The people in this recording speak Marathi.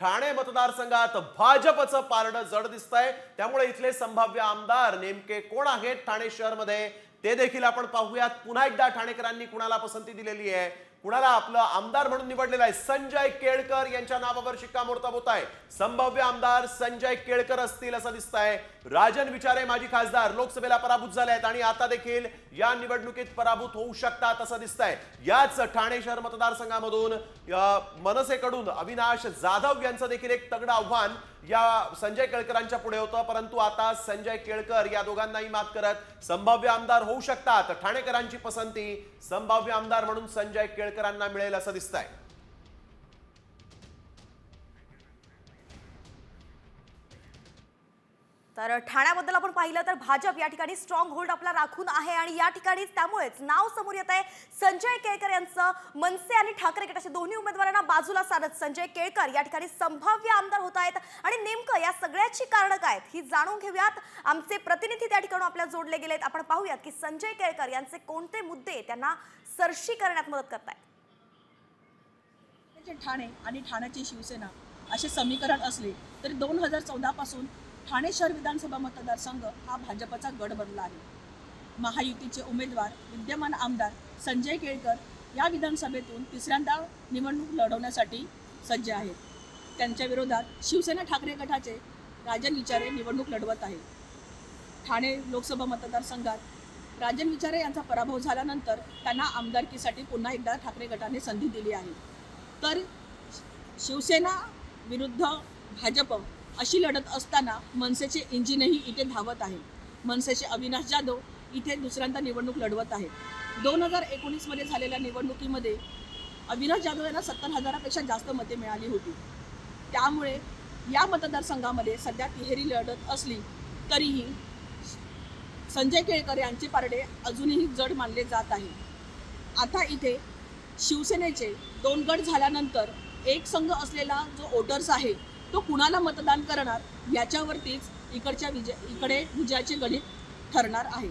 ठाणे मतदारसंघात भाजपचं पारडं जड दिसतंय। त्यामुळे इथले संभाव्य आमदार नेमके कोण आहेत ठाणे शहरमध्ये ते देखील आपण पाहूयात। पुन्हा एकदा ठाणेकरांनी कुणाला पसंती दिलेली आहे, कुणाला आपलं आमदार म्हणून निवडलेलं आहे। संजय केळकर यांच्या नावावर शिक्कामोर्तब होत आहे। संभाव्य आमदार संजय केळकर असतील असं दिसतंय। राजन विचारे माजी खासदार लोकसभेला पराभूत झाले आहेत आणि आता देखील या निवडणुकीत पराभूत होऊ शकतात असं दिसतंय। याच ठाणे शहर मतदारसंघामधून मनसेकडून अविनाश जाधव यांचं देखील एक तगडं आव्हान या संजय केळकरांच्या पुढे होतं, परंतु आता संजय केळकर या दोघांनाही मात करत संभाव्य आमदार होऊ शकतात। ठाणेकरांची पसंती संभाव्य आमदार म्हणून संजय केळकरांना मिळेल असं दिसतंय। तर ठाण्याबद्दल आपण पाहिलं तर भाजप या ठिकाणी स्ट्रॉंग होल्ड आपला राखून आहे आणि या ठिकाणी त्यामुळेच नाव समोर येत आहे संजय केळकर यांचं। मनसे आणि ठाकरे गट असे दोन्ही उमेदवारांना बाजूला सारत संजय केळकर या ठिकाणी संभाव्य आमदार होत आहेत। आणि नेमकं या सगळ्याची कारणं काय आहेत ही जाणून घेऊयात। आमचे प्रतिनिधी त्या ठिकाणी आपल्याला जोडले गेलेत। आपण पाहूयात की संजय केळकर यांचे कोणते मुद्दे त्यांना सरशी करण्यात मदत करतायत। ठाणे आणि ठाण्याची शिवसेना असे समीकरण असले तरी 2014 पासून ठाणे शहर विधानसभा मतदारसंघ हा भाजपचा गड बनला आहे। महायुतीचे उमेदवार विद्यमान आमदार संजय केळकर या विधानसभेतून तिसऱ्यांदा निवडणूक लढवण्यासाठी सज्ज आहेत। त्यांच्या विरोधात शिवसेना ठाकरे गटाचे राजन विचारे निवडणूक लढवत आहे। ठाणे लोकसभा मतदारसंघात राजन विचारे यांचा पराभव झाल्यानंतर त्यांना आमदारकीसाठी पुन्हा एकदा ठाकरे गटाने संधी दिली आहे। तर शिवसेना विरुद्ध भाजप अशी लढत असताना मनसेचे इंजिनही इथे धावत आहे। मनसेचे अविनाश जाधव इथे दुसऱ्यांदा निवडणूक लढवत आहेत। 2019 मध्ये झालेल्या निवडणुकीमध्ये अविनाश जाधव यांना 70,000पेक्षा जास्त मते मिळाली होती। त्यामुळे या मतदारसंघामध्ये सध्या तिहेरी लढत असली तरीही संजय केळकर यांचे पारडे अजूनही जड मानले जात आहे। आता इथे शिवसेनेचे 2 गट झाल्यानंतर एक संघ असलेला जो वोटर्स आहे तो कुणाला मतदान करणार याच्यावरतीच इकडे विजयाचे गणित ठरणार आहे।